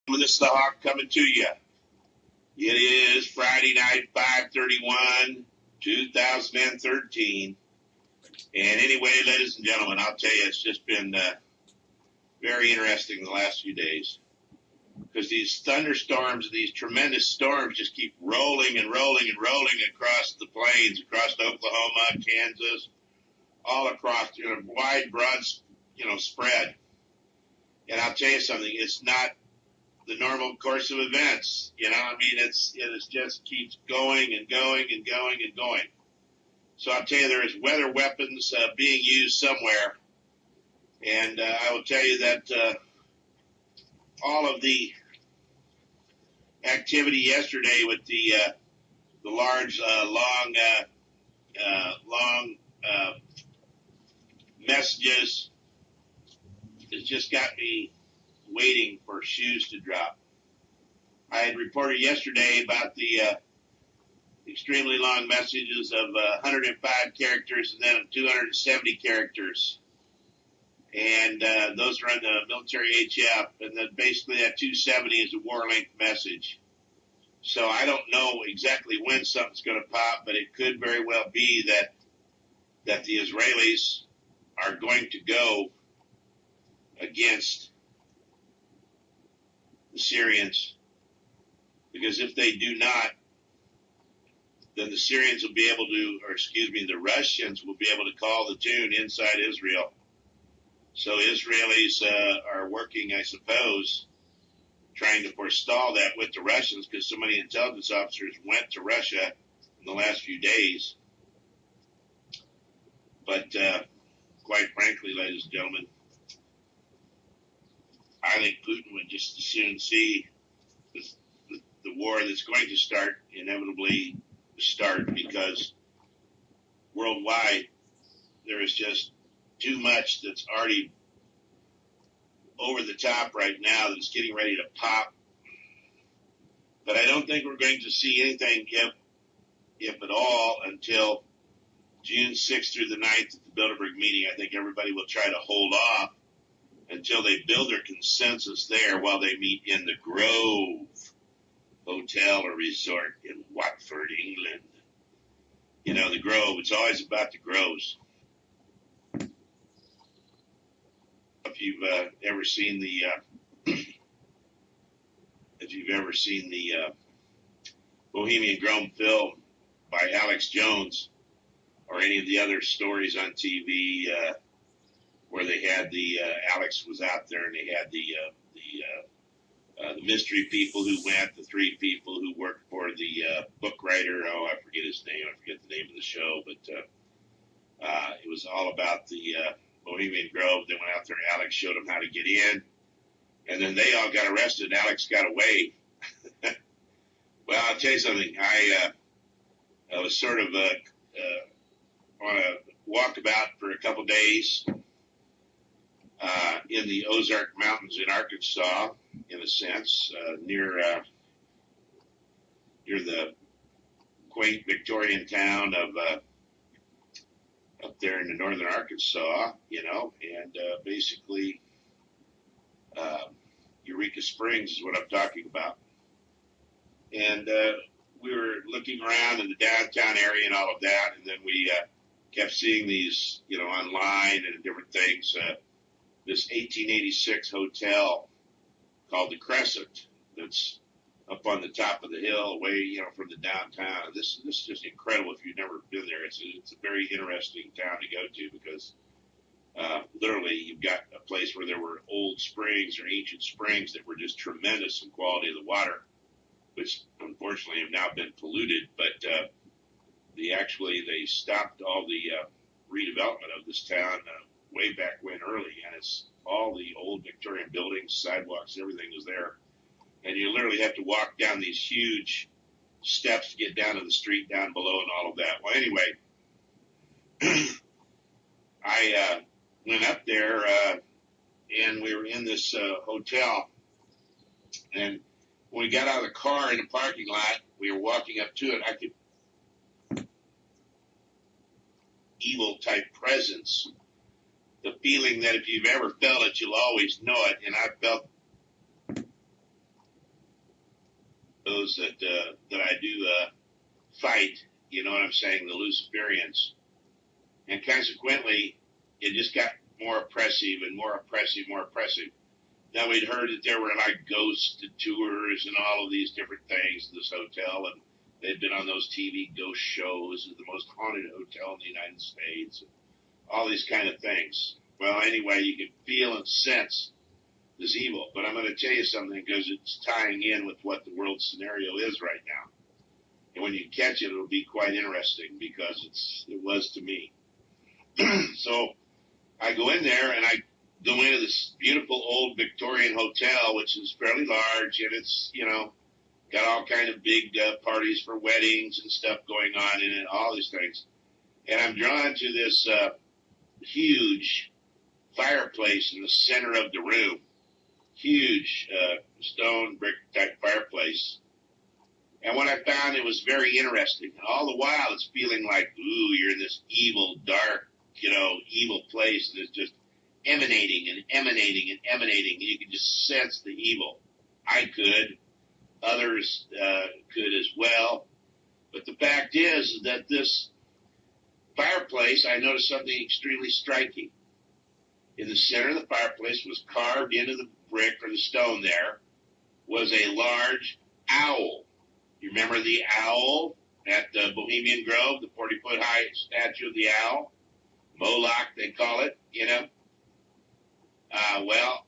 This is the Hawk coming to you. It is Friday night, 5/31, 2013. And anyway, ladies and gentlemen, I'll tell you, it's just been very interesting the last few days. Because these thunderstorms, these tremendous storms just keep rolling and rolling and rolling across the plains, across Oklahoma, Kansas, all across, wide, broad, spread. And I'll tell you something, it's not the normal course of events. It just keeps going and going and going and going. So I'll tell you, there is weather weapons being used somewhere. And I will tell you that all of the activity yesterday with the large, long messages has just got me waiting for shoes to drop. I had reported yesterday about the extremely long messages of 105 characters and then 270 characters. And those are on the military HF. And then basically that 270 is a war length message. So I don't know exactly when something's going to pop, but it could very well be that the Israelis are going to go against the Syrians, because if they do not, then the Syrians will be able to, the Russians will be able to call the tune inside Israel. So Israelis are working, I suppose, trying to forestall that with the Russians, because so many intelligence officers went to Russia in the last few days. But quite frankly, ladies and gentlemen, I think Putin would just as soon see the war that's going to start inevitably start, because worldwide there is just too much that's already over the top right now that's getting ready to pop. But I don't think we're going to see anything, if at all, until June 6th through the 9th at the Bilderberg meeting. I think everybody will try to hold off until they build their consensus there while they meet in the Grove Hotel or Resort in Watford, England. The Grove, it's always about the Groves. If you've ever seen the Bohemian Grove film by Alex Jones, or any of the other stories on TV where they had Alex was out there and they had the mystery people who went, the three people who worked for the book writer. Oh, I forget his name. I forget the name of the show, but it was all about the Bohemian Grove. They went out there. Alex showed them how to get in, and then they all got arrested. And Alex got away. Well, I'll tell you something. I was sort of on a walkabout for a couple days in the Ozark Mountains in Arkansas, in a sense, near the quaint Victorian town of up there in the northern Arkansas, and basically Eureka Springs is what I'm talking about. And we were looking around in the downtown area and all of that, and then we kept seeing these, online and different things. This 1886 hotel called the Crescent that's up on the top of the hill away, from the downtown. This is just incredible if you've never been there. It's a very interesting town to go to, because literally you've got a place where there were old springs or ancient springs that were just tremendous in quality of the water, which unfortunately have now been polluted. But they stopped all the redevelopment of this town way back when early, and it's all the old Victorian buildings, sidewalks, everything was there. And you literally have to walk down these huge steps to get down to the street down below and all of that. Well, anyway, I went up there and we were in this hotel. And when we got out of the car in the parking lot, we were walking up to it. I could evil type presence. The feeling that if you've ever felt it, you'll always know it. And I felt knows that that I do fight, you know what I'm saying, the Luciferians. And consequently, it just got more oppressive and more oppressive, more oppressive. Now, we'd heard that there were like ghost tours and all of these different things in this hotel, and they'd been on those TV ghost shows, the most haunted hotel in the United States, and all these kind of things. Well, anyway, you can feel and sense this evil. But I'm going to tell you something, because it's tying in with what the world scenario is right now. And when you catch it, it'll be quite interesting, because it was to me. So I go in there, and I go into this beautiful old Victorian hotel, which is fairly large, and it's, you know, got all kind of big parties for weddings and stuff going on in it, all these things. And I'm drawn to this huge fireplace in the center of the room. Huge stone brick type fireplace. And what I found, it was very interesting. And all the while, it's feeling like, ooh, you're in this evil, dark, you know, evil place. And it's just emanating and emanating and emanating. And you can just sense the evil. I could. Others could as well. But the fact is that this fireplace, I noticed something extremely striking. In the center of the fireplace was carved into the brick or the stone there was a large owl. You remember the owl at the Bohemian Grove, the 40-foot high statue of the owl? Moloch, they call it, you know? Well,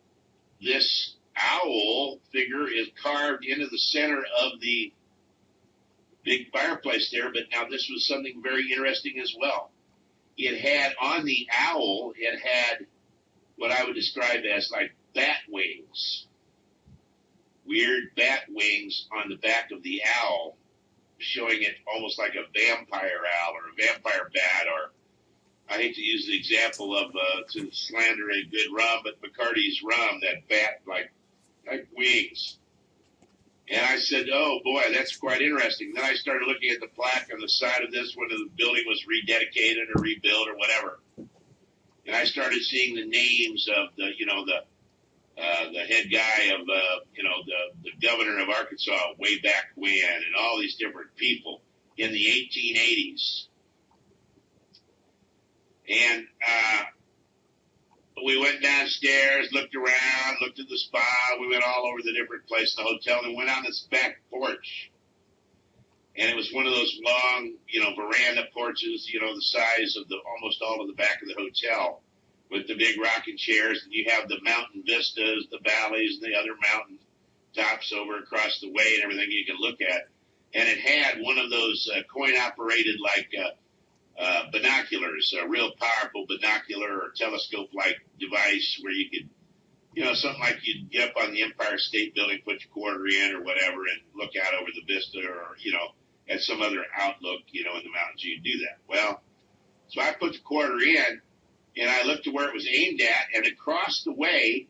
this owl figure is carved into the center of the big fireplace there, but now this was something very interesting as well. It had, on the owl, it had what I would describe as like bat wings. Weird bat wings on the back of the owl, showing it almost like a vampire owl or a vampire bat, or I hate to use the example of to slander a good rum, but Bacardi's rum, that bat like wings. And I said, oh boy, that's quite interesting. Then I started looking at the plaque on the side of this when the building was rededicated or rebuilt or whatever. And I started seeing the names of the, you know, the head guy of, you know, the governor of Arkansas way back when, and all these different people in the 1880s. And we went downstairs, looked around, looked at the spa. We went all over the different places in the hotel and went on this back porch. And it was one of those long, you know, veranda porches, you know, the size of almost all of the back of the hotel, with the big rocking chairs. And you have the mountain vistas, the valleys, and the other mountain tops over across the way and everything you can look at. And it had one of those coin-operated, like, binoculars, a real powerful binocular or telescope-like device where you could, you know, something like you'd get up on the Empire State Building, put your quarter in or whatever, and look out over the vista, or, you know, at some other outlook, you know, in the mountains. You could do that. Well, so I put the quarter in, and I looked to where it was aimed at, and across the way,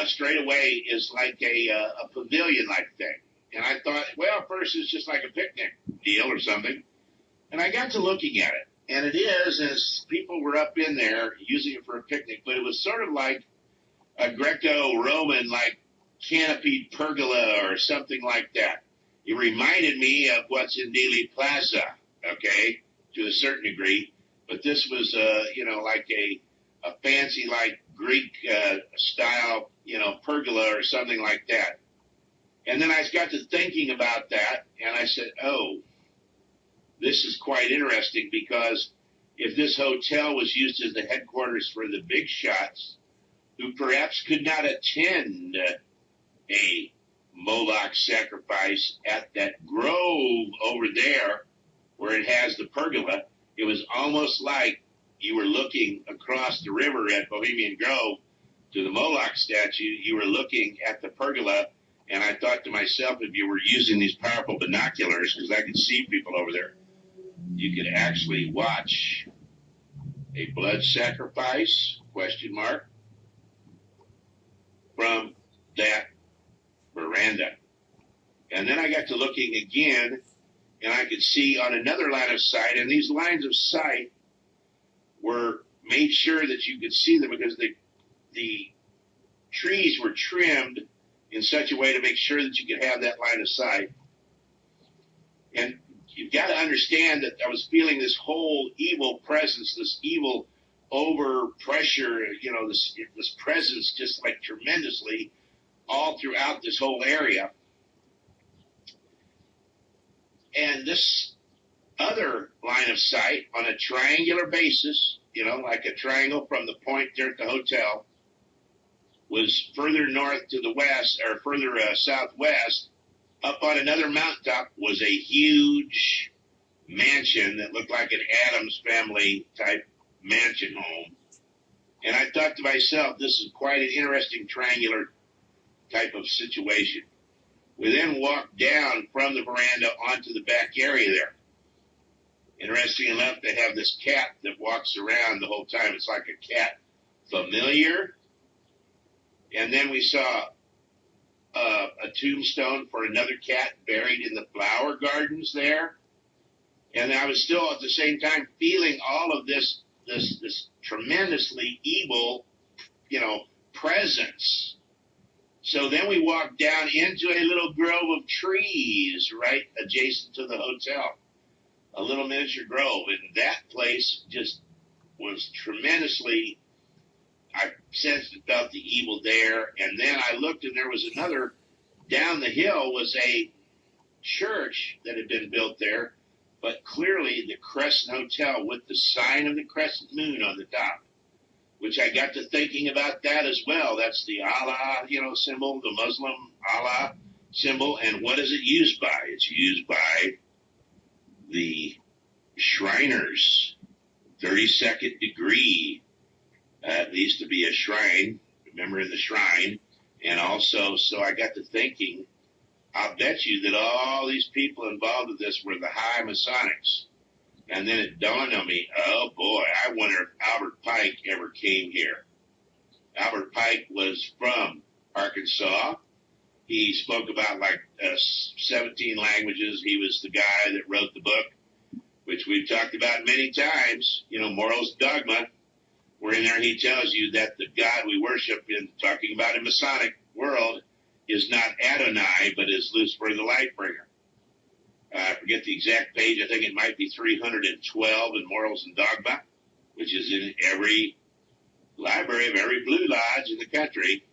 straight away, is like a pavilion-like thing. And I thought, well, first it's just like a picnic deal or something. And I got to looking at it, and it is, as people were up in there using it for a picnic, but it was sort of like a Greco-Roman, like, canopied pergola or something like that. It reminded me of what's in Dealey Plaza, okay, to a certain degree, but this was, you know, like a fancy, like, Greek-style, you know, pergola or something like that. And then I got to thinking about that, and I said, oh, this is quite interesting, because if this hotel was used as the headquarters for the big shots, who perhaps could not attend a Moloch sacrifice at that grove over there where it has the pergola, it was almost like you were looking across the river at Bohemian Grove to the Moloch statue. You were looking at the pergola, and I thought to myself, if you were using these powerful binoculars, because I could see people over there, you could actually watch a blood sacrifice, question mark, from that veranda. And then I got to looking again, and I could see on another line of sight, and these lines of sight were made sure that you could see them, because the trees were trimmed in such a way to make sure that you could have that line of sight. And you've got to understand that I was feeling this whole evil presence, this evil over pressure, you know, this presence just like tremendously all throughout this whole area. And this other line of sight on a triangular basis, you know, like a triangle from the point there at the hotel, was further north to the west, or further southwest. Up on another mountaintop was a huge mansion that looked like an Addams Family type mansion home. And I thought to myself, this is quite an interesting triangular type of situation. We then walked down from the veranda onto the back area there. Interesting enough, they have this cat that walks around the whole time. It's like a cat familiar. And then we saw a tombstone for another cat buried in the flower gardens there. And I was still at the same time feeling all of this tremendously evil, you know, presence. So then we walked down into a little grove of trees right adjacent to the hotel, a little miniature grove. And that place just was tremendously, I sensed and felt the evil there. And then I looked, and there was another, down the hill was a church that had been built there, but clearly the Crescent Hotel with the sign of the crescent moon on the top, which I got to thinking about that as well. That's the Allah, you know, symbol, the Muslim Allah symbol. And what is it used by? It's used by the Shriners, 32nd degree, at least to be a shrine, remember in the shrine. And also, so I got to thinking, I'll bet you that all these people involved with this were the high Masonics. And then it dawned on me, oh boy, I wonder if Albert Pike ever came here. Albert Pike was from Arkansas. He spoke about like 17 languages. He was the guy that wrote the book, which we've talked about many times, you know, Morals Dogma, where in there he tells you that the God we worship in, talking about in Masonic world, is not Adonai, but is Lucifer the Lightbringer. I forget the exact page. I think it might be 312 in Morals and Dogma, which is in every library of every Blue Lodge in the country.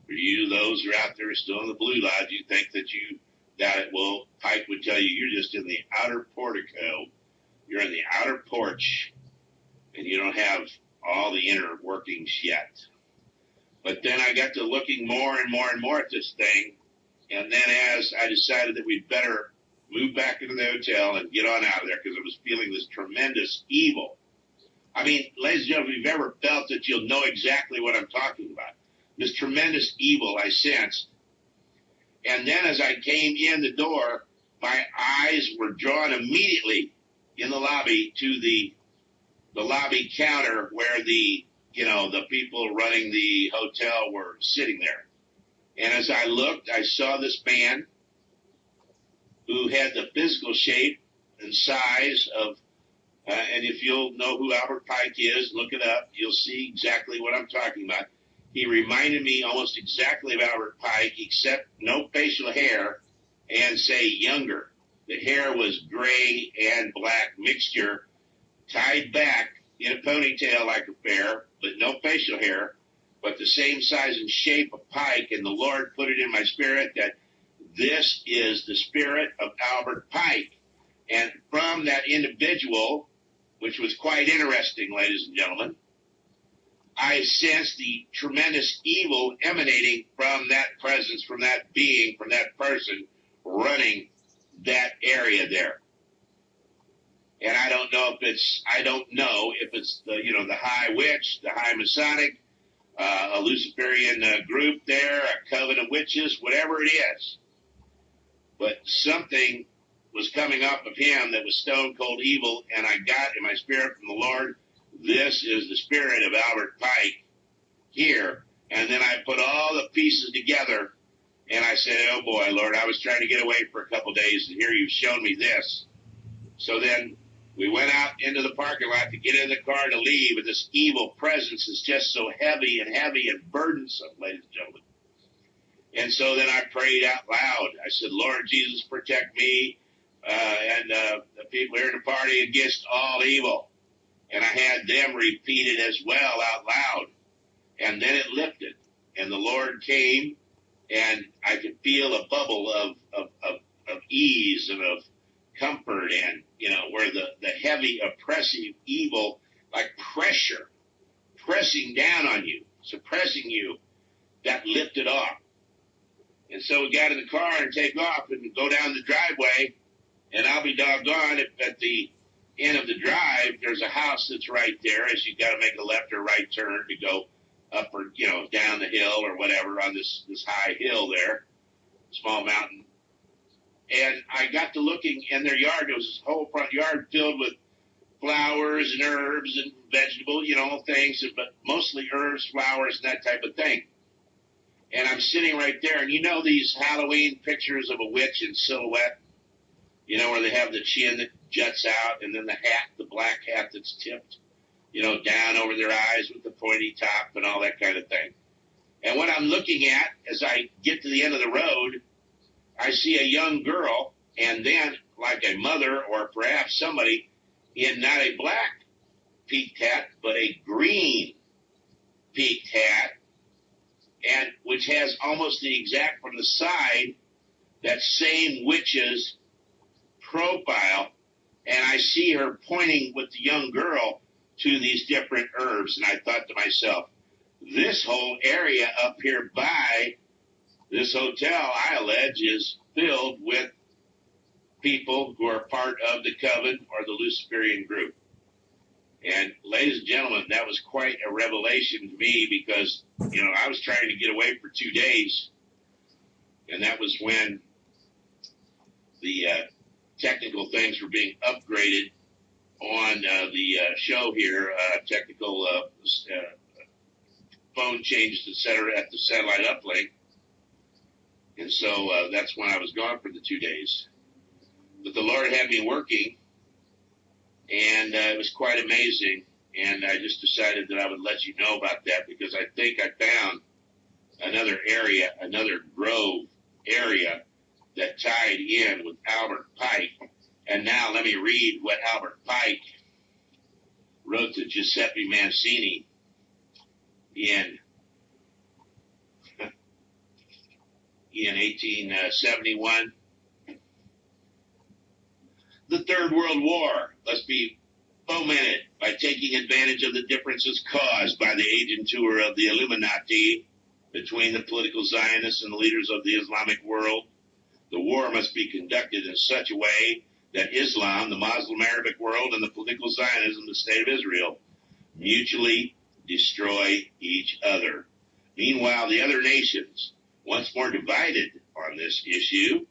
For you, those who are out there still in the Blue Lodge, you think that you got it. Well, Pike would tell you you're just in the outer portico. You're in the outer porch, and you don't have all the inner workings yet. But then I got to looking more and more and more at this thing, and then as I decided that we'd better move back into the hotel and get on out of there because I was feeling this tremendous evil. I mean, ladies and gentlemen, if you've ever felt it, you'll know exactly what I'm talking about. This tremendous evil I sensed. And then as I came in the door, my eyes were drawn immediately in the lobby to the lobby counter where the people running the hotel were sitting there. And as I looked, I saw this man who had the physical shape and size of, and if you'll know who Albert Pike is, look it up, you'll see exactly what I'm talking about. He reminded me almost exactly of Albert Pike, except no facial hair and, say, younger. The hair was gray and black mixture, tied back in a ponytail like a bear, but no facial hair, but the same size and shape of Pike. And the Lord put it in my spirit that this is the spirit of Albert Pike. And from that individual, which was quite interesting, ladies and gentlemen, I sensed the tremendous evil emanating from that presence, from that being, from that person running that area there. And I don't know if it's the high witch, the high Masonic, a Luciferian group there, a coven of witches, whatever it is. But something was coming up of him that was stone cold evil, and I got in my spirit from the Lord, this is the spirit of Albert Pike here. And then I put all the pieces together, and I said, oh boy, Lord, I was trying to get away for a couple days, and here you've shown me this. So then we went out into the parking lot to get in the car to leave, and this evil presence is just so heavy and burdensome, ladies and gentlemen. And so then I prayed out loud. I said, Lord Jesus, protect me and the people here in the party against all evil. And I had them repeat it as well out loud. And then it lifted. And the Lord came, and I could feel a bubble of ease and of comfort, and, you know, where the heavy, oppressive evil, like pressure, pressing down on you, suppressing you, that lifted off. And so we got in the car and take off and go down the driveway, and I'll be doggone if at the end of the drive, there's a house that's right there as you got to make a left or right turn to go up or, you know, down the hill or whatever on this high hill there, small mountain. And I got to looking in their yard. There was this whole front yard filled with flowers and herbs and vegetables, you know, things, but mostly herbs, flowers, and that type of thing. And I'm sitting right there, and you know these Halloween pictures of a witch in silhouette, you know, where they have the chin that juts out, and then the hat, the black hat that's tipped, you know, down over their eyes with the pointy top and all that kind of thing. And what I'm looking at as I get to the end of the road, I see a young girl, and then like a mother or perhaps somebody in not a black peaked hat, but a green peaked hat, and which has almost the exact from the side, that same witch's profile. And I see her pointing with the young girl to these different herbs. And I thought to myself, this whole area up here by this hotel, I allege, is filled with people who are part of the coven or the Luciferian group. And ladies and gentlemen, that was quite a revelation to me because, you know, I was trying to get away for 2 days. And that was when the technical things were being upgraded on the show here, technical phone changes, etc., at the satellite uplink. And so that's when I was gone for the 2 days. But the Lord had me working, and it was quite amazing. And I just decided that I would let you know about that because I think I found another area, another grove area that tied in with Albert Pike. And now let me read what Albert Pike wrote to Giuseppe Mancini in 1871. The Third World War must be fomented by taking advantage of the differences caused by the agent tour of the Illuminati between the political Zionists and the leaders of the Islamic world. The war must be conducted in such a way that Islam, the Muslim Arabic world, and the political Zionism, the state of Israel, mutually destroy each other. Meanwhile, the other nations, once more divided on this issue,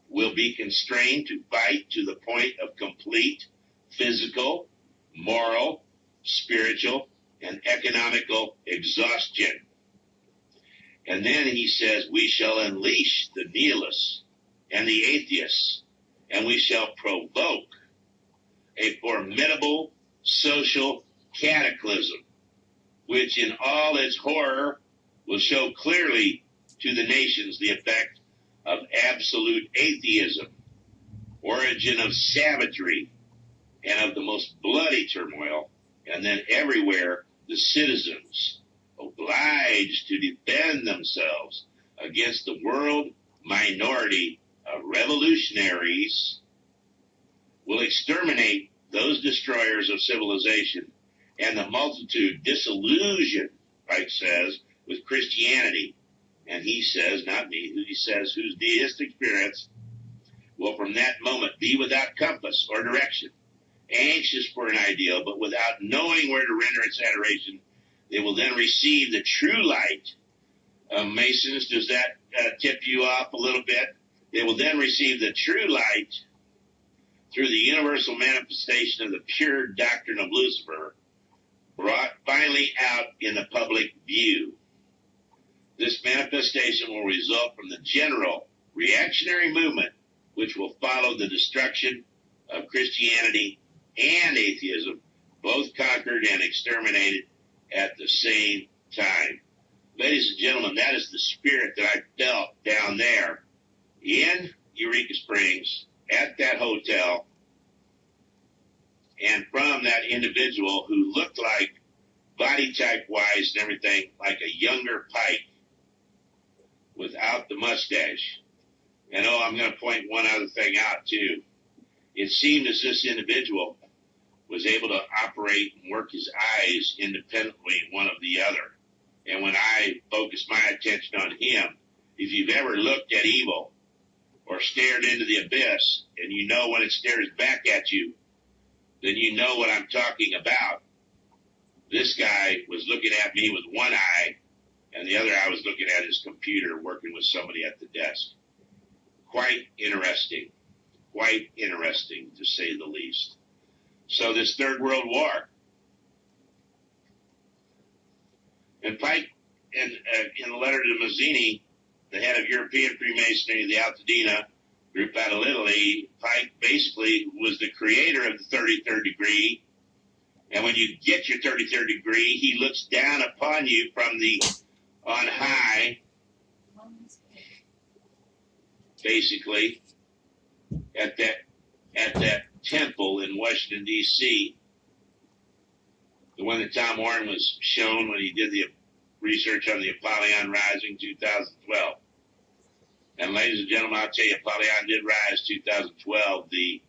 will be constrained to fight to the point of complete physical, moral, spiritual, and economical exhaustion. And then he says, we shall unleash the nihilists and the atheists, and we shall provoke a formidable social cataclysm, which in all its horror will show clearly to the nations the effect of absolute atheism, origin of savagery, and of the most bloody turmoil, and then everywhere the citizens, obliged to defend themselves against the world minority of revolutionaries, will exterminate those destroyers of civilization and the multitude disillusioned, Pike says, with Christianity. And he says, not me, he says, whose deistic spirits will from that moment be without compass or direction, anxious for an ideal, but without knowing where to render its adoration. They will then receive the true light. Masons, does that tip you off a little bit? They will then receive the true light through the universal manifestation of the pure doctrine of Lucifer, brought finally out in the public view. This manifestation will result from the general reactionary movement, which will follow the destruction of Christianity and atheism, both conquered and exterminated at the same time. Ladies and gentlemen, that is the spirit that I felt down there in Eureka Springs at that hotel, and from that individual who looked like, body type wise and everything, like a younger Pike without the mustache. And I'm going to point one other thing out too. It seemed as this individual was able to operate and work his eyes independently, one of the other. And when I focused my attention on him, if you've ever looked at evil or stared into the abyss, and you know when it stares back at you, then you know what I'm talking about. This guy was looking at me with one eye, and the other eye was looking at his computer, working with somebody at the desk. Quite interesting, to say the least. So this Third World War. And Pike, in a letter to Mazzini, the head of European Freemasonry, the Altadena group out of Italy, Pike basically was the creator of the 33rd degree. And when you get your 33rd degree, he looks down upon you from on high, basically, at that temple in Washington, D.C., the one that Tom Warren was shown when he did the research on the Apollyon Rising 2012. And ladies and gentlemen, I'll tell you, Apollyon did rise 2012. The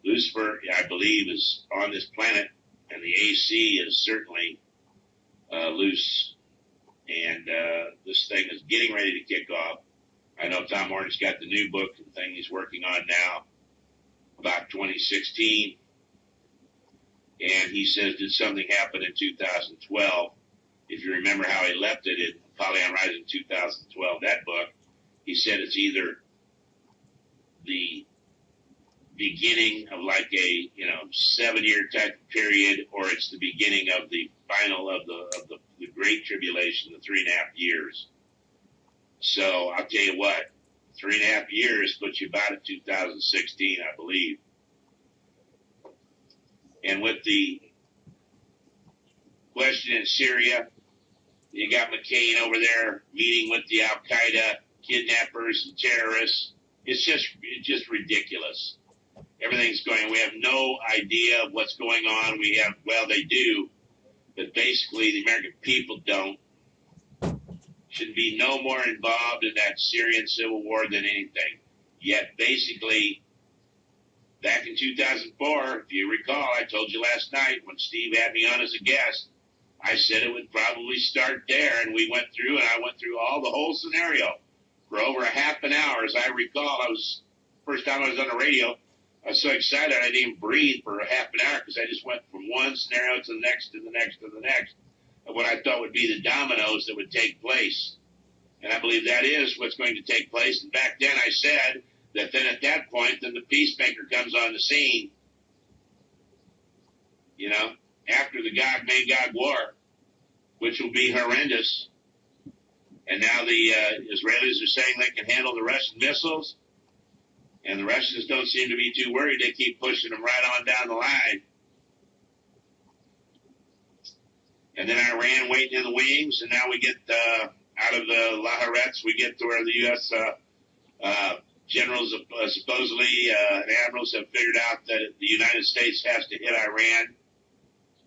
Lucifer, I believe, is on this planet, and the AC is certainly loose. And this thing is getting ready to kick off. I know Tom Warren's got the new book and thing he's working on now about 2016. And he says, did something happen in 2012? If you remember how he left it in Apollyon Rising 2012, that book, he said it's either the beginning of like a 7-year type of period, or it's the beginning of the final of the Great Tribulation, the 3.5 years. So I'll tell you what, 3.5 years puts you about at 2016, I believe. And with the question in Syria, you got McCain over there meeting with the Al-Qaeda kidnappers and terrorists. It's just ridiculous. Everything's going, we have no idea of what's going on. Well, they do, but basically the American people don't. Should be no more involved in that Syrian civil war than anything. Yet basically, back in 2004, if you recall, I told you last night when Steve had me on as a guest, I said it would probably start there, and I went through all the whole scenario for over a half an hour. As I recall, first time I was on the radio, I was so excited I didn't even breathe for a half an hour because I just went from one scenario to the next, to the next, to the next, of what I thought would be the dominoes that would take place. And I believe that is what's going to take place. And back then I said that then at that point, then the peacemaker comes on the scene, after the Gog-Magog war, which will be horrendous. And now the Israelis are saying they can handle the Russian missiles, and the Russians don't seem to be too worried. They keep pushing them right on down the line. And then Iran waiting in the wings, and now we get out of the Laharetz, we get to where the U.S. Generals supposedly and admirals have figured out that the United States has to hit Iran.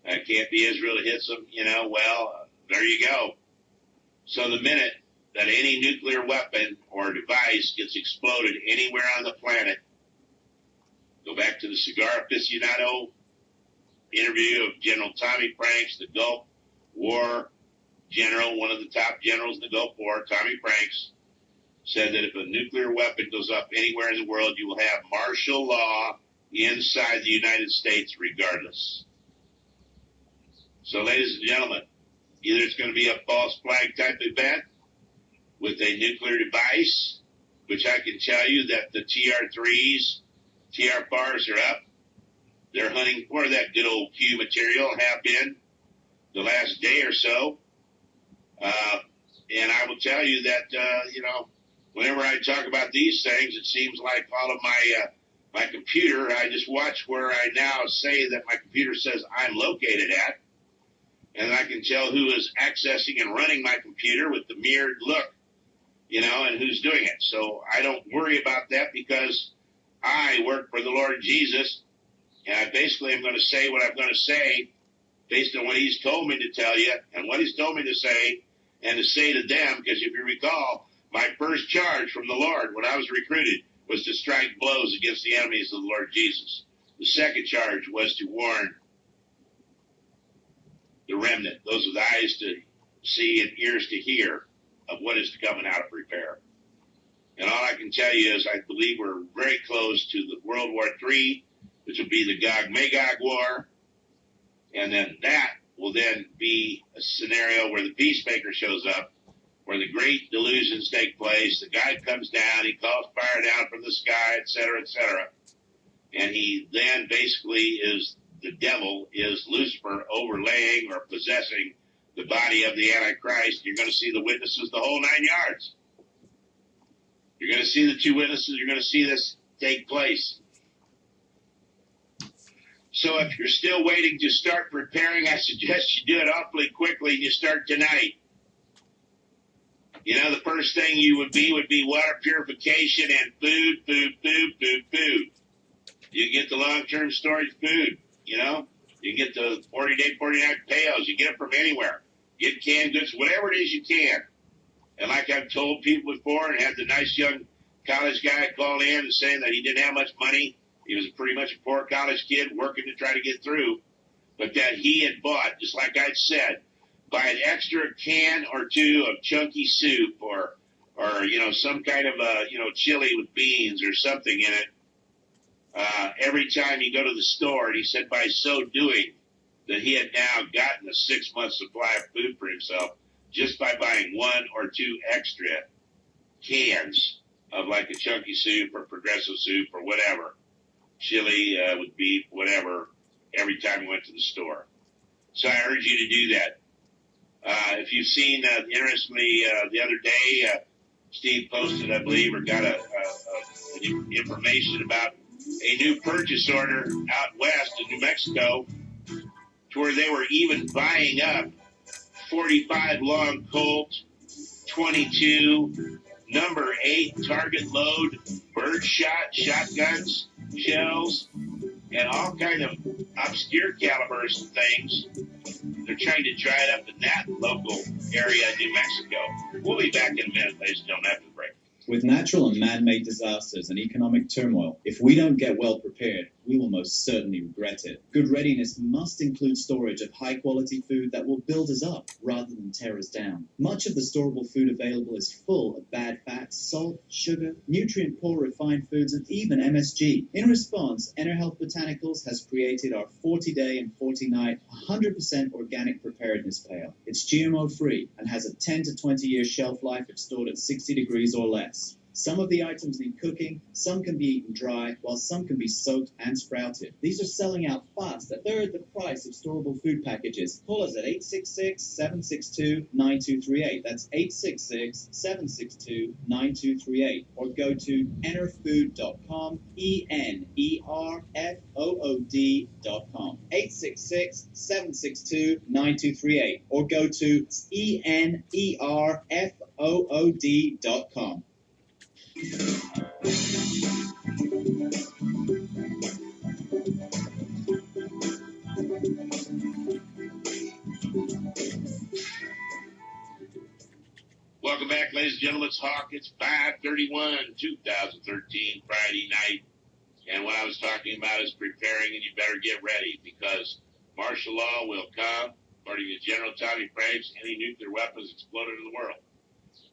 It can't be Israel that hits them, well, there you go. So the minute that any nuclear weapon or device gets exploded anywhere on the planet, go back to the Cigar Aficionado interview of General Tommy Franks, the Gulf War general, one of the top generals in the Gulf War, Tommy Franks, said that if a nuclear weapon goes up anywhere in the world, you will have martial law inside the United States regardless. So, ladies and gentlemen, either it's going to be a false flag type event with a nuclear device, which I can tell you that the TR3s, TR-FARs are up. They're hunting for that good old Q material, have been the last day or so. And I will tell you that, whenever I talk about these things, it seems like all of my computer, I just watch where I now say that my computer says I'm located at. and I can tell who is accessing and running my computer with the mirrored look, you know, and who's doing it. So I don't worry about that because I work for the Lord Jesus, and I basically am going to say what I'm going to say based on what he's told me to tell you and what he's told me to say and to say to them, because if you recall, my first charge from the Lord when I was recruited was to strike blows against the enemies of the Lord Jesus. The second charge was to warn the remnant, those with eyes to see and ears to hear of what is coming out of repair. And all I can tell you is I believe we're very close to the World War III, which will be the Gog-Magog War. And then that will then be a scenario where the peacemaker shows up, where the great delusions take place. The guy comes down, he calls fire down from the sky, et cetera, and he then basically is, the devil is Lucifer overlaying or possessing the body of the Antichrist. You're going to see the witnesses the whole 9 yards. You're going to see the two witnesses. You're going to see this take place. So if you're still waiting to start preparing, I suggest you do it awfully quickly and you start tonight. You know, the first thing you would be water purification and food. You get the long-term storage food, you know. You get the 40-day, 40-night payouts. You get it from anywhere. Get canned goods, whatever it is you can. And like I've told people before, and had the nice young college guy call in and saying that he didn't have much money. He was pretty much a poor college kid working to try to get through. But that he had bought, just like I'd said, buy an extra can or two of chunky soup or you know, some kind of you know, chili with beans or something in it. Every time you go to the store, and he said by so doing that he had now gotten a 6-month supply of food for himself just by buying 1 or 2 extra cans of like a chunky soup or progressive soup or whatever, chili with beef, whatever, every time he went to the store. So I urge you to do that. If you've seen, interestingly, the other day, Steve posted, I believe, or got information about a new purchase order out west in New Mexico to where they were even buying up 45 long Colt, 22, number 8 target load, bird shot, shotguns, shells, and all kind of obscure calibers and things. They're trying to dry it up in that local area in New Mexico. We'll be back in a minute, ladies and gentlemen, after the break. With natural and man-made disasters and economic turmoil, if we don't get well prepared, we will most certainly regret it. Good readiness must include storage of high-quality food that will build us up rather than tear us down. Much of the storable food available is full of bad fats, salt, sugar, nutrient-poor refined foods, and even MSG. In response, EnerHealth Botanicals has created our 40-day and 40-night 100% organic preparedness pail. It's GMO-free and has a 10 to 20-year shelf life if stored at 60 degrees or less. Some of the items need cooking, some can be eaten dry, while some can be soaked and sprouted. These are selling out fast at third the price of storable food packages. Call us at 866-762-9238. That's 866-762-9238. Or go to enerfood.com, ENERFOOD.com. 866-762-9238. Or go to ENERFOOD.com. Welcome back, ladies and gentlemen. It's Hawk. It's 5/31/2013, Friday night. And what I was talking about is preparing, and you better get ready because martial law will come. According to General Tommy Franks, any nuclear weapons exploded in the world.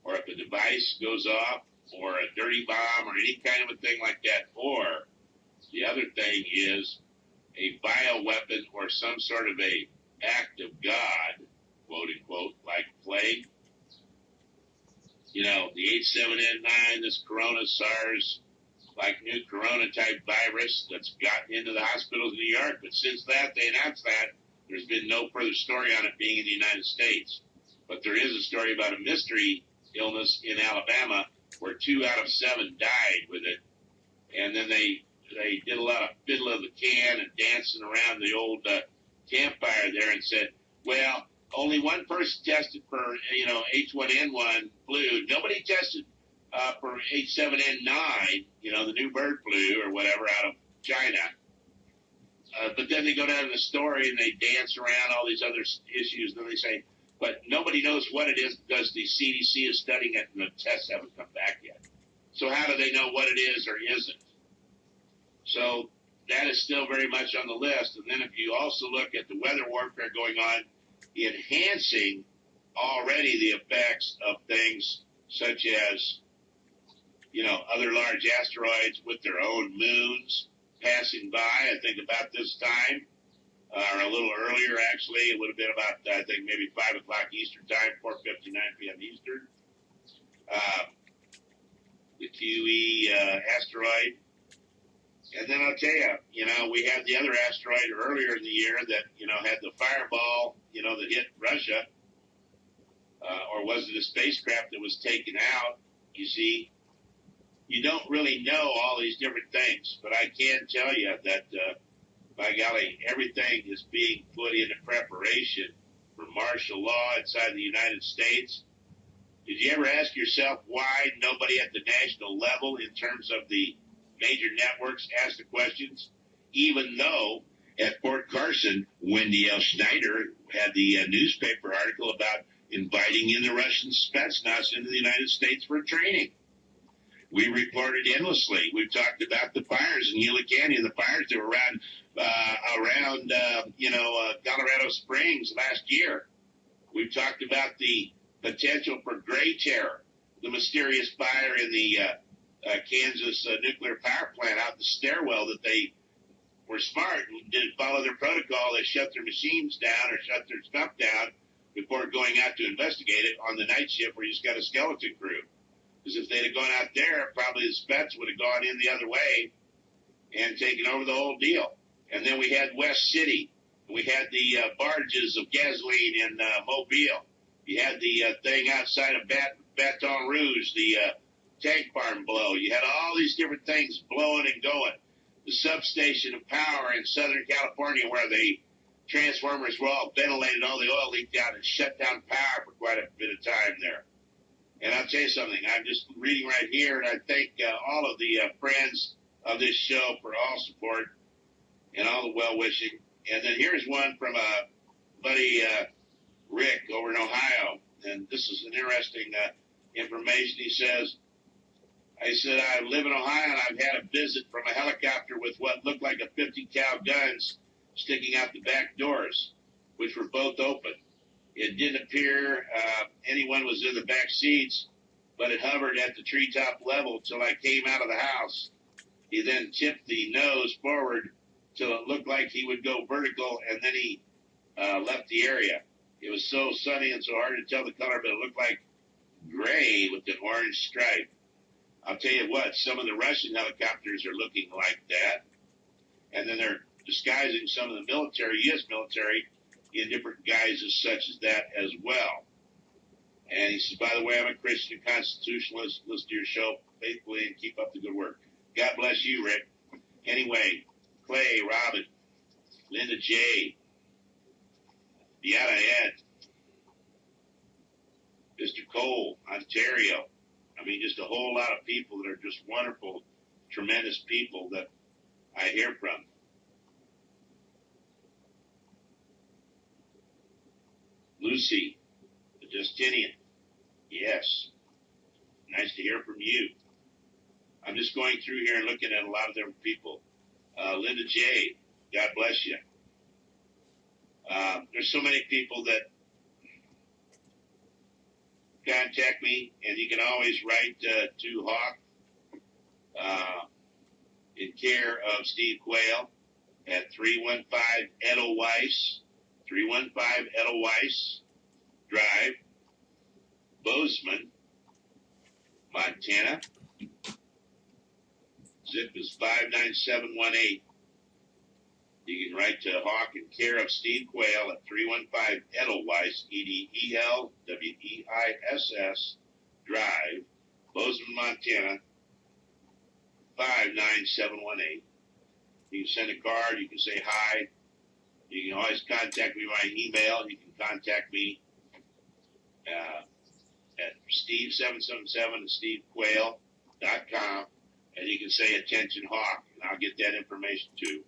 Or if a device goes off, or a dirty bomb, or any kind of a thing like that. Or the other thing is a bioweapon or some sort of a act of God, quote unquote, like plague. You know, the H7N9, this corona SARS, like new corona type virus that's gotten into the hospitals in New York. But since that, they announced that, there's been no further story on it being in the United States. But there is a story about a mystery illness in Alabama where 2 out of 7 died with it. And then they did a lot of fiddle of the can and dancing around the old campfire there and said, well, only one person tested for, H1N1 flu. Nobody tested for H7N9, the new bird flu or whatever out of China. But then they go down to the story and they dance around all these other issues. And then they say, but nobody knows what it is because the CDC is studying it and the tests haven't come back yet. So how do they know what it is or isn't? So that is still very much on the list. And then if you also look at the weather warfare going on, enhancing already the effects of things such as, other large asteroids with their own moons passing by. I think about this time, or a little earlier actually, it would have been about, I think, maybe 5 o'clock Eastern time, 4:59 p.m. Eastern. The QE asteroid. And then I'll tell you, we had the other asteroid earlier in the year that, had the fireball, that hit Russia. Or was it a spacecraft that was taken out? You see, you don't really know all these different things, but I can tell you that, by golly, everything is being put into preparation for martial law inside the United States. Did you ever ask yourself why nobody at the national level in terms of the major networks asked the questions? Even though at Fort Carson, Wendy L. Schneider had the newspaper article about inviting in the Russian Spetsnaz into the United States for training. We reported endlessly. We've talked about the fires in Gila Canyon, the fires that were around Colorado Springs last year. We've talked about the potential for gray terror, the mysterious fire in the Kansas nuclear power plant out the stairwell that they were smart and didn't follow their protocol. They shut their machines down or shut their stuff down before going out to investigate it on the night shift where you just got a skeleton crew. Because if they'd have gone out there, probably the Spets would have gone in the other way and taken over the whole deal. And then we had West City. We had the barges of gasoline in Mobile. You had the thing outside of Baton Rouge, the tank farm blow. You had all these different things blowing and going. The substation of power in Southern California where the transformers were all ventilated, all the oil leaked out and shut down power for quite a bit of time there. And I'll tell you something, I'm just reading right here, and I thank all of the friends of this show for all support and all the well-wishing. And then here's one from buddy Rick over in Ohio, and this is an interesting information. He says, I said, I live in Ohio, and I've had a visit from a helicopter with what looked like a 50 cal guns sticking out the back doors, which were both open. It didn't appear anyone was in the back seats, but it hovered at the treetop level till I came out of the house. He then tipped the nose forward till it looked like he would go vertical, and then he left the area. It was so sunny and so hard to tell the color, but it looked like gray with an orange stripe. I'll tell you what, some of the Russian helicopters are looking like that, and then they're disguising some of the military, U.S. military, in different guises such as that as well. And he says, by the way, I'm a Christian constitutionalist. Listen to your show faithfully and keep up the good work. God bless you, Rick. Anyway, Clay, Robin, Linda J., Deanna Ed, Mr. Cole, Ontario. I mean, just a whole lot of people that are just wonderful, tremendous people that I hear from. Lucy, the Justinian, yes, nice to hear from you. I'm just going through here and looking at a lot of different people. Linda J., God bless you. There's so many people that contact me, and you can always write to Hawk in care of Steve Quayle at 315 Edelweiss. 315 Edelweiss Drive, Bozeman, Montana. Zip is 59718. You can write to Hawk in care of Steve Quayle at 315 Edelweiss, Edelweiss Drive, Bozeman, Montana, 59718. You can send a card. You can say hi. You can always contact me by email. You can contact me at steve777 at stevequail.com, and you can say attention Hawk, and I'll get that information too.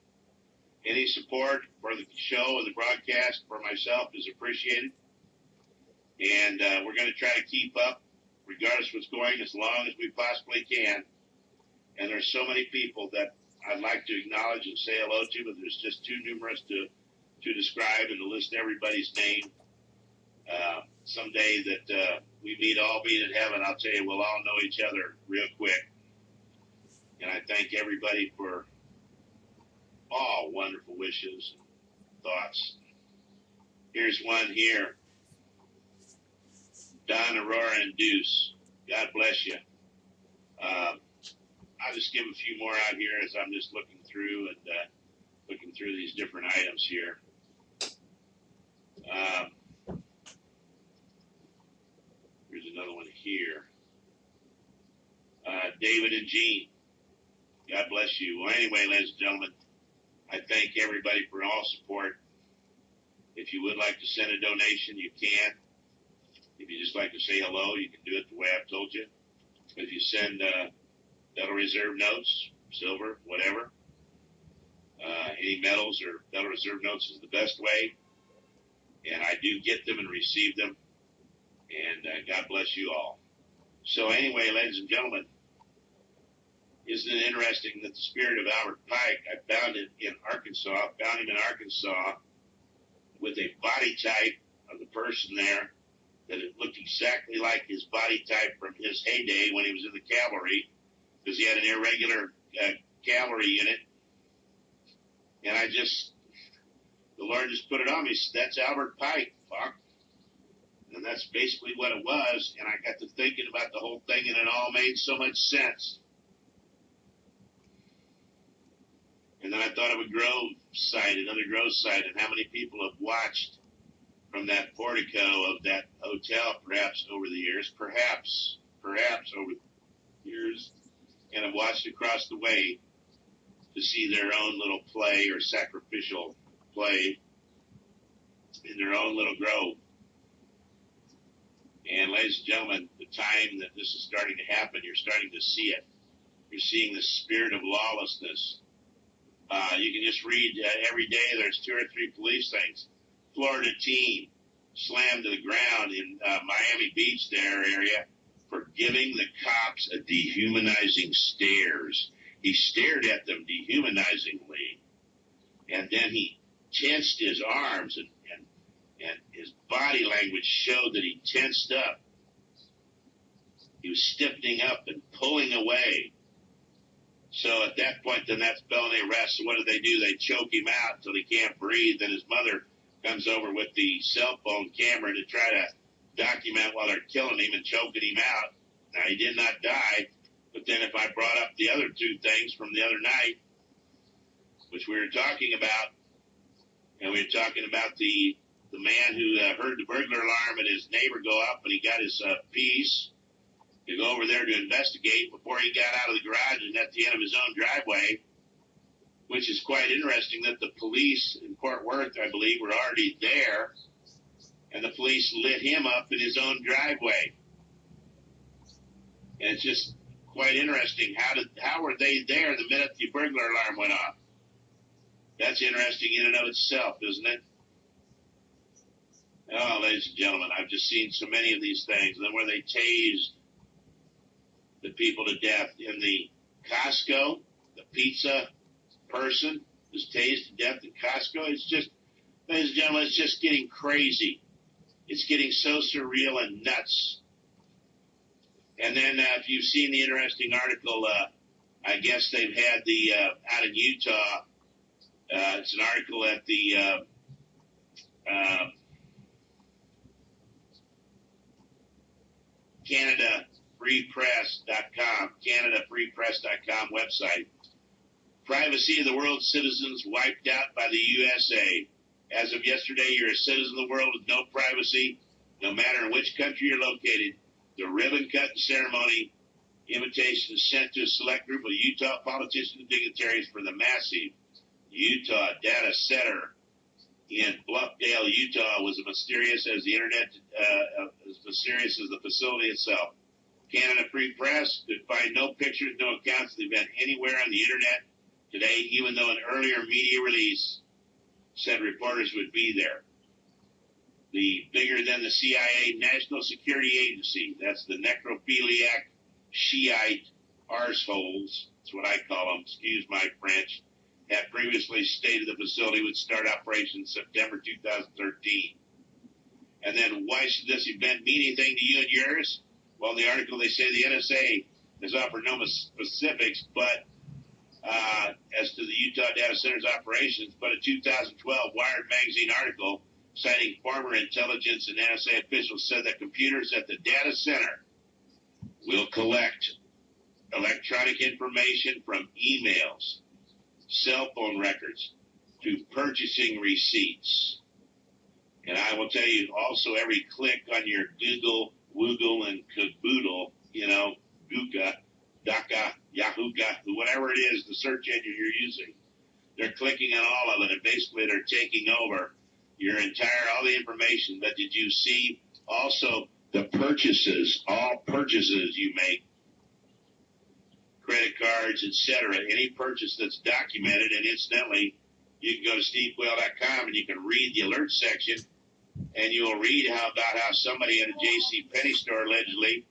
Any support for the show and the broadcast for myself is appreciated, and we're going to try to keep up regardless of what's going as long as we possibly can. And there's so many people that I'd like to acknowledge and say hello to, but there's just too numerous to describe and to list everybody's name. Someday that we all meet in heaven, I'll tell you, we'll all know each other real quick. And I thank everybody for all wonderful wishes and thoughts. Here's one here. Don, Aurora, and Deuce. God bless you. I'll just give a few more out here as I'm just looking through these different items here. Here's another one here. David and Jean. God bless you. Well, anyway, ladies and gentlemen, I thank everybody for all support. If you would like to send a donation, you can. If you just like to say hello, you can do it the way I've told you. If you send Federal Reserve notes, silver, whatever, any metals or Federal Reserve notes is the best way. And I do get them and receive them. And God bless you all. So anyway, ladies and gentlemen, isn't it interesting that the spirit of Albert Pike, I found it in Arkansas, found him in Arkansas with a body type of the person there that it looked exactly like his body type from his heyday when he was in the cavalry, because he had an irregular cavalry unit. And the Lord just put it on me. He said, that's Albert Pike, fuck. And that's basically what it was. And I got to thinking about the whole thing, and it all made so much sense. And then I thought of a grove site, another grove site, and how many people have watched from that portico of that hotel, perhaps over the years, perhaps over the years, and have watched across the way to see their own little play or sacrificial play in their own little grove. And ladies and gentlemen, the time that this is starting to happen, you're starting to see it. You're seeing the spirit of lawlessness. You can just read every day there's 2 or 3 police things. Florida teen slammed to the ground in Miami Beach area for giving the cops a dehumanizing stares. He stared at them dehumanizingly, and then he tensed his arms, and his body language showed that he tensed up. He was stiffening up and pulling away. So at that point, then that's felony arrest. So what do? They choke him out until he can't breathe. Then his mother comes over with the cell phone camera to try to document while they're killing him and choking him out. Now, he did not die. But then if I brought up the other 2 things from the other night, which we were talking about, and we were talking about the man who heard the burglar alarm and his neighbor go up, and he got his piece to go over there to investigate before he got out of the garage and at the end of his own driveway, which is quite interesting that the police in Fort Worth, I believe, were already there, and the police lit him up in his own driveway. And it's just quite interesting. How were they there the minute the burglar alarm went off? That's interesting in and of itself, isn't it? Oh, ladies and gentlemen, I've just seen so many of these things. And then where they tased the people to death in the Costco, the pizza person was tased to death in Costco. It's just, ladies and gentlemen, it's just getting crazy. It's getting so surreal and nuts. And then if you've seen the interesting article, I guess they've had the, out in Utah, it's an article at the CanadaFreePress.com website. Privacy of the world's citizens wiped out by the USA. As of yesterday, you're a citizen of the world with no privacy, no matter in which country you're located. The ribbon cutting ceremony invitation is sent to a select group of Utah politicians and dignitaries for the massive Utah Data Center in Bluffdale, Utah, was as mysterious as the internet, as mysterious as the facility itself. Canada Free Press could find no pictures, no accounts of the event anywhere on the internet today, even though an earlier media release said reporters would be there. The bigger than the CIA National Security Agency, that's the necrophiliac Shiite arseholes, that's what I call them, excuse my French, had previously stated the facility would start operations September 2013. And then why should this event mean anything to you and yours? Well, in the article they say the NSA has offered no specifics, but as to the Utah data center's operations, but a 2012 Wired magazine article citing former intelligence and NSA officials said that computers at the data center will collect electronic information from emails, cell phone records, to purchasing receipts. And I will tell you also every click on your Google, Woogle, and Caboodle, Gooka, Daka, Yahooka, whatever it is, the search engine you're using, they're clicking on all of it, and basically they're taking over your all the information. But did you see also the purchases, all purchases you make, credit cards, etc., any purchase that's documented? And incidentally, you can go to stevequayle.com and you can read the alert section, and you'll read about how somebody at a J.C. Penney store allegedly,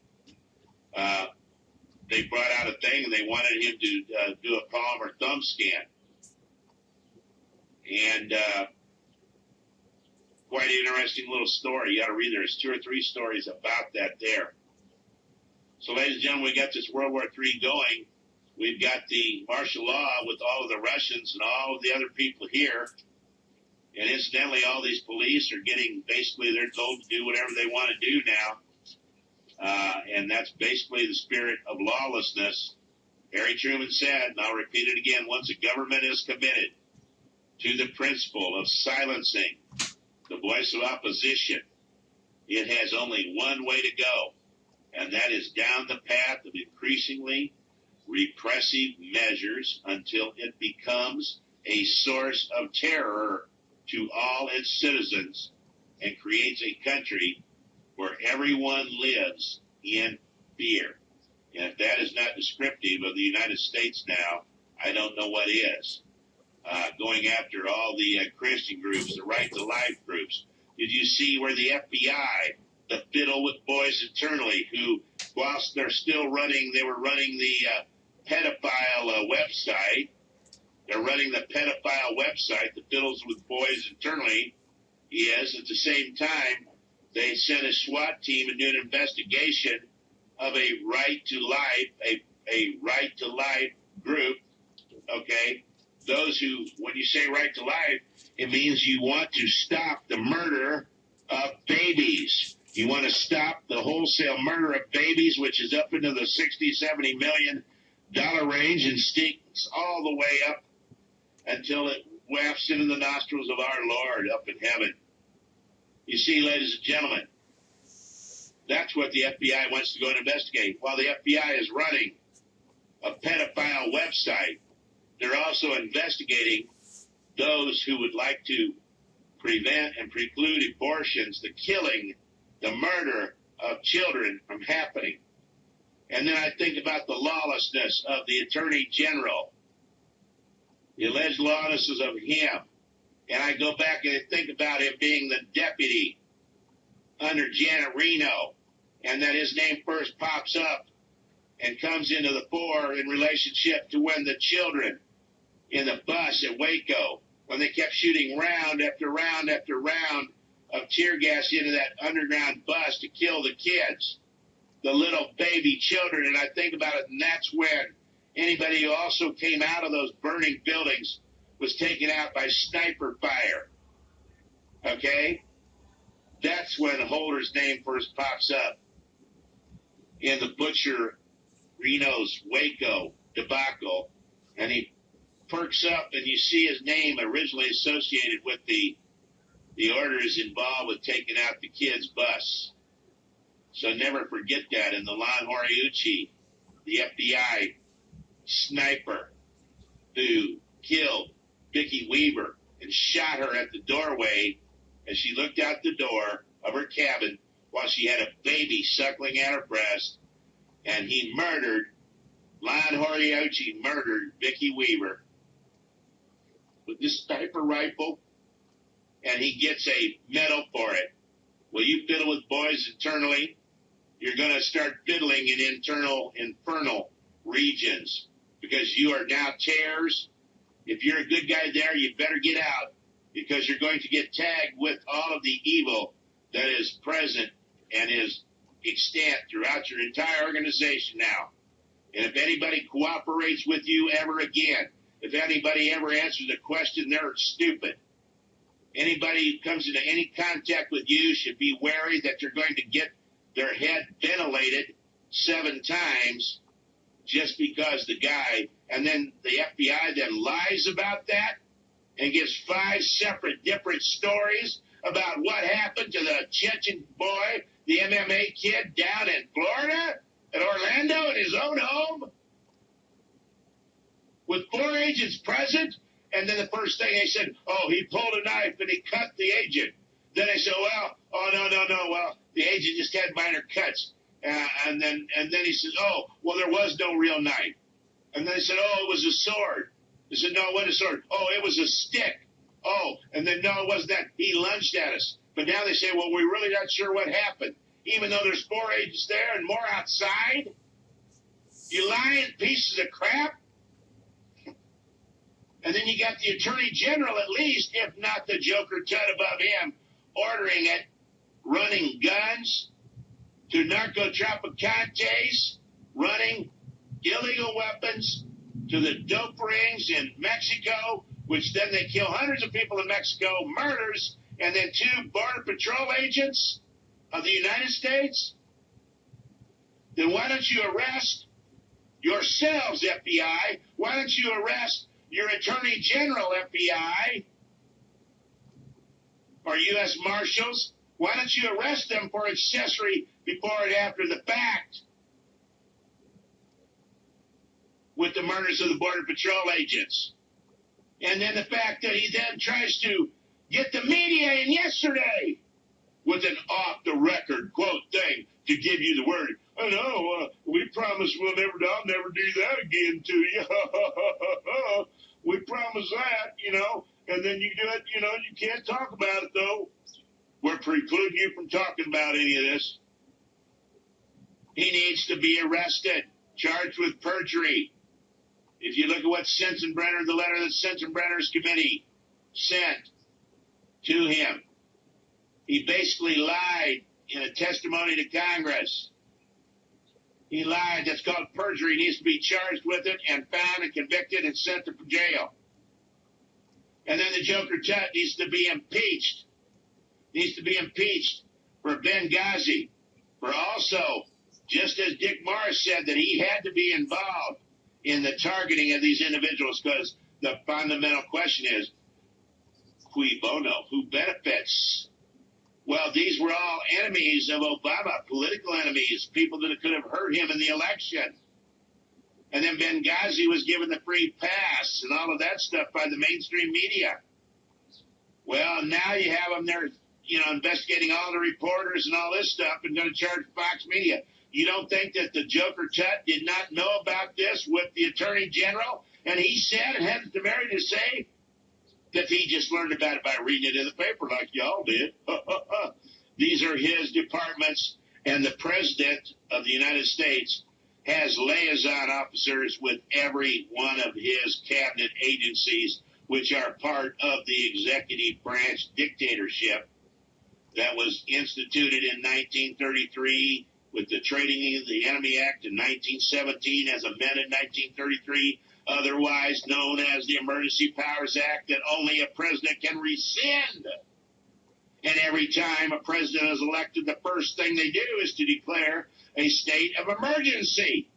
they brought out a thing and they wanted him to do a palm or thumb scan. And quite an interesting little story. You got to read. There's 2 or 3 stories about that there. So, ladies and gentlemen, we got this World War III going. We've got the martial law with all of the Russians and all of the other people here. And incidentally, all these police are getting, basically, they're told to do whatever they want to do now. And that's basically the spirit of lawlessness. Harry Truman said, and I'll repeat it again, once a government is committed to the principle of silencing the voice of opposition, it has only one way to go, and that is down the path of increasingly repressive measures until it becomes a source of terror to all its citizens and creates a country where everyone lives in fear. And if that is not descriptive of the United States now, I don't know what is. Going after all the Christian groups, the right to life groups. Did you see where the FBI, the fiddle with boys internally, who, whilst they're still running, they were running the pedophile website. They're running the pedophile website, the fiddles with boys internally, is at the same time, they sent a SWAT team and do an investigation of a right to life, a right to life group, okay? Those who, when you say right to life, it means you want to stop the murder of babies. You want to stop the wholesale murder of babies, which is up into the $60, $70 million range and stinks all the way up until it wafts into the nostrils of our Lord up in heaven. You see, ladies and gentlemen, that's what the FBI wants to go and investigate. While the FBI is running a pedophile website, they're also investigating those who would like to prevent and preclude abortions, the killing, the murder of children from happening. And then I think about the lawlessness of the Attorney General, the alleged lawlessness of him. And I go back and think about him being the deputy under Janet Reno, and that his name first pops up and comes into the fore in relationship to when the children in the bus at Waco, when they kept shooting round after round after round of tear gas into that underground bus to kill the kids, the little baby children. And I think about it, and that's when anybody who also came out of those burning buildings was taken out by sniper fire. Okay? That's when Holder's name first pops up in the Butcher Reno's Waco debacle, and he perks up and you see his name originally associated with the orders involved with taking out the kids' bus. So never forget that. And the Lon Horiuchi, the FBI sniper who killed Vicki Weaver and shot her at the doorway as she looked out the door of her cabin while she had a baby suckling at her breast. And he murdered, Lon Horiochi murdered Vicki Weaver with this sniper rifle, and he gets a medal for it. Will you fiddle with boys internally? You're going to start fiddling in infernal regions, because you are now tears. If you're a good guy there, you better get out, because you're going to get tagged with all of the evil that is present and is extant throughout your entire organization now. And if anybody cooperates with you ever again, if anybody ever answers a question, they're stupid. Anybody who comes into any contact with you should be wary that you're going to get their head ventilated 7 times just because the guy, and then the FBI then lies about that and gives 5 separate different stories about what happened to the Chechen boy, the MMA kid down in Florida, at Orlando, in his own home, with 4 agents present. And then the first thing they said, oh, he pulled a knife and he cut the agent. Then they said, well, oh, no, well, the agent just had minor cuts. And then he says, oh, well, there was no real knife. And then they said, oh, it was a sword. They said, no, it wasn't a sword. Oh, it was a stick. Oh, and then, no, it wasn't that. He lunged at us. But now they say, well, we're really not sure what happened. Even though there's 4 agents there and more outside? You lying pieces of crap? And then you got the Attorney General, at least, if not the Joker Tut above him, ordering it, running guns to narcotraficantes, running illegal weapons to the dope rings in Mexico, which then they kill hundreds of people in Mexico, murders, and then 2 Border Patrol agents of the United States. Then why don't you arrest yourselves, FBI? Why don't you arrest your Attorney General, FBI, or U.S. Marshals? Why don't you arrest them for accessory before and after the fact with the murders of the Border Patrol agents? And then the fact that he then tries to get the media in yesterday with an off-the-record quote thing to give you the word. Oh, no, we promise I'll never do that again to you. We promise that, and then you do it, you can't talk about it, though. We're precluding you from talking about any of this. He needs to be arrested, charged with perjury. If you look at what Sensenbrenner, the letter that Sensenbrenner's committee sent to him, he basically lied in a testimony to Congress. He lied. That's called perjury. He needs to be charged with it and found and convicted and sent to jail. And then the Joker Tut needs to be impeached. Needs to be impeached for Benghazi. For also, just as Dick Morris said that he had to be involved in the targeting of these individuals, because the fundamental question is, cui bono? Who benefits? Well, these were all enemies of Obama, political enemies, people that could have hurt him in the election. And then Benghazi was given the free pass and all of that stuff by the mainstream media. Well, now you have them there, investigating all the reporters and all this stuff and going to charge Fox Media. You don't think that the Joker Tut did not know about this with the Attorney General? And he said, and had the temerity to say, that he just learned about it by reading it in the paper like y'all did. These are his departments, and the President of the United States has liaison officers with every one of his cabinet agencies, which are part of the executive branch dictatorship that was instituted in 1933 with the Trading of the Enemy Act in 1917 as amended in 1933, otherwise known as the Emergency Powers Act, that only a president can rescind. And every time a president is elected, the first thing they do is to declare a state of emergency.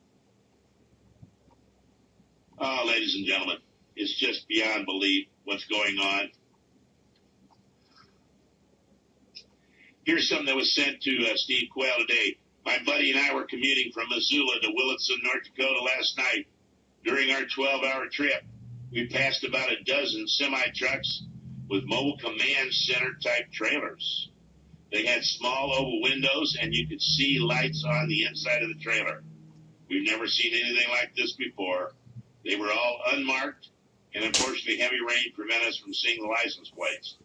Oh, ladies and gentlemen, it's just beyond belief what's going on. Here's something that was sent to Steve Quayle today. My buddy and I were commuting from Missoula to Willitson, North Dakota last night. During our 12-hour trip, we passed about a dozen semi-trucks with mobile command center type trailers. They had small oval windows, and you could see lights on the inside of the trailer. We've never seen anything like this before. They were all unmarked, and unfortunately heavy rain prevented us from seeing the license plates.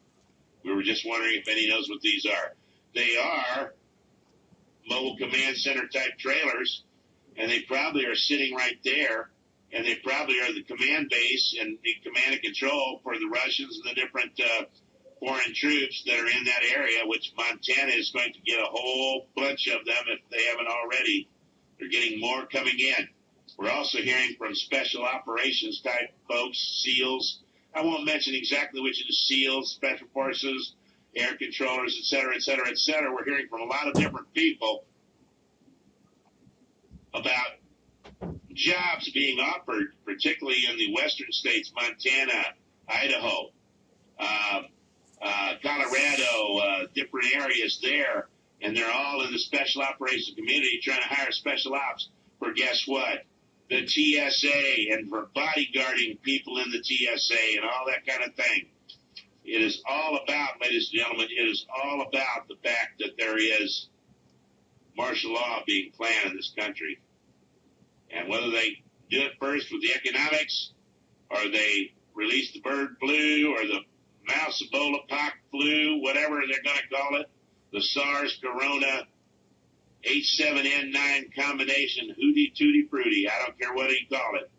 We were just wondering if any knows what these are. They are mobile command center type trailers, and they probably are sitting right there, and they probably are the command base and the command and control for the Russians and the different foreign troops that are in that area, which Montana is going to get a whole bunch of them if they haven't already. They're getting more coming in. We're also hearing from special operations type folks, SEALs. I won't mention exactly which of the SEALs, Special Forces, air controllers, et cetera, et cetera, et cetera. We're hearing from a lot of different people about jobs being offered, particularly in the western states, Montana, Idaho, Colorado, different areas there, and they're all in the special operations community trying to hire special ops for, guess what, the TSA, and for bodyguarding people in the TSA and all that kind of thing. It is all about, ladies and gentlemen, it is all about the fact that there is martial law being planned in this country. And whether they do it first with the economics, or they release the bird flu, or the mouse Ebola pox flu, whatever they're going to call it, the SARS Corona H7N9 combination, hootie tootie fruity, I don't care what you call it.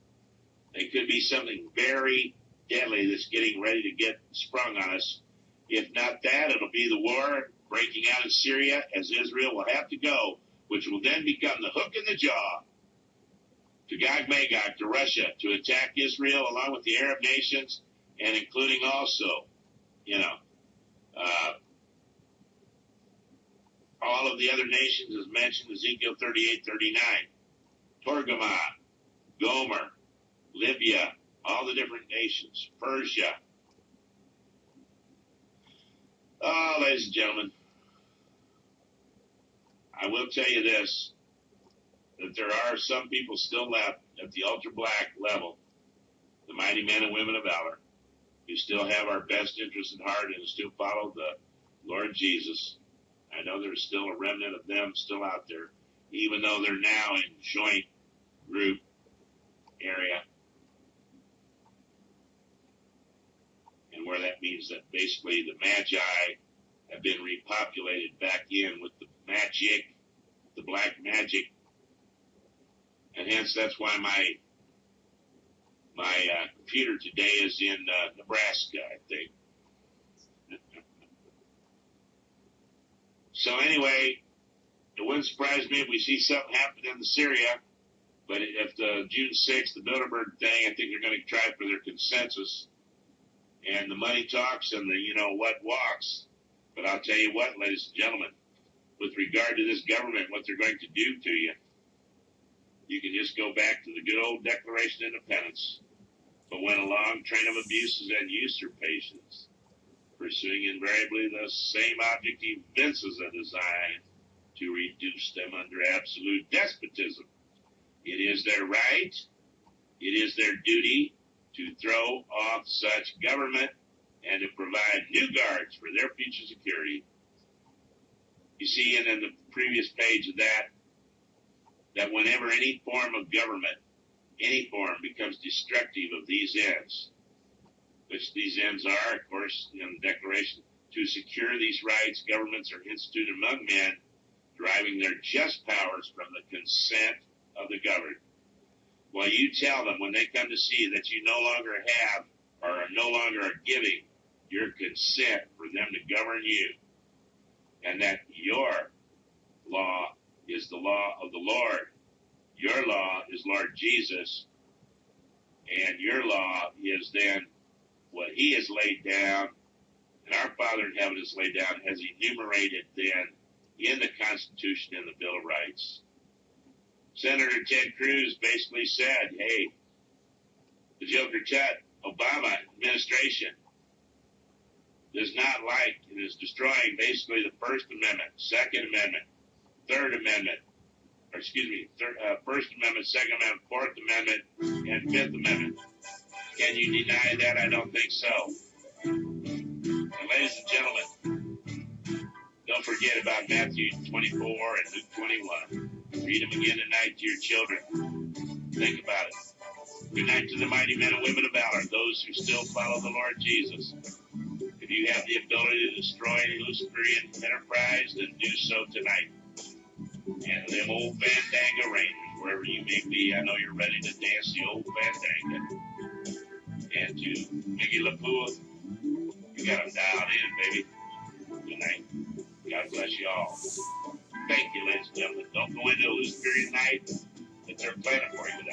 It could be something very deadly that's getting ready to get sprung on us. If not that, it'll be the war breaking out in Syria, as Israel will have to go, which will then become the hook in the jaw to Gog Magog, to Russia, to attack Israel along with the Arab nations, and including also, all of the other nations as mentioned, Ezekiel 38:39, Torgamah, Gomer, Libya, all the different nations, Persia. Oh, ladies and gentlemen, I will tell you this, that there are some people still left at the ultra-black level, the mighty men and women of valor, who still have our best interests at heart and still follow the Lord Jesus. I know there's still a remnant of them still out there, even though they're now in joint group area. And where that means that basically the Magi have been repopulated back in with the magic, the black magic. And hence that's why my computer today is in Nebraska, I think. So anyway, it wouldn't surprise me if we see something happen in Syria, but if the June 6th, the Bilderberg thing, I think they're going to try for their consensus, and the money talks and the, what walks. But I'll tell you what, ladies and gentlemen, with regard to this government, what they're going to do to you, you can just go back to the good old Declaration of Independence. But when a long train of abuses and usurpations, pursuing invariably the same object evinces a desire to reduce them under absolute despotism, it is their right, it is their duty to throw off such government and to provide new guards for their future security. You see, and in the previous page of that whenever any form of government, any form, becomes destructive of these ends, which these ends are, of course, in the Declaration, to secure these rights, governments are instituted among men, deriving their just powers from the consent of the governed. Well, you tell them when they come to see that you no longer have or are no longer giving your consent for them to govern you, and that your law is the law of the Lord. Your law is Lord Jesus, and your law is then what he has laid down, and our Father in heaven has laid down, has enumerated then in the Constitution and the Bill of Rights. Senator Ted Cruz basically said, hey, the Joker Tut Obama administration does not like and is destroying basically the First Amendment, Second Amendment, Third Amendment, First Amendment, Second Amendment, Fourth Amendment, and Fifth Amendment. Can you deny that? I don't think so. ladies and gentlemen, don't forget about Matthew 24 and Luke 21. Read them again tonight to your children. Think about it. Good night to the mighty men and women of valor, those who still follow the Lord Jesus. If you have the ability to destroy any Luciferian enterprise, then do so tonight. And them old Fandango Rangers, wherever you may be, I know you're ready to dance the old Fandango. And to Miggy LaPua, you got them dialed in, baby. Good night. God bless you all. Thank you, ladies and gentlemen. Don't go into a Luciferian night that they're planning for you tonight.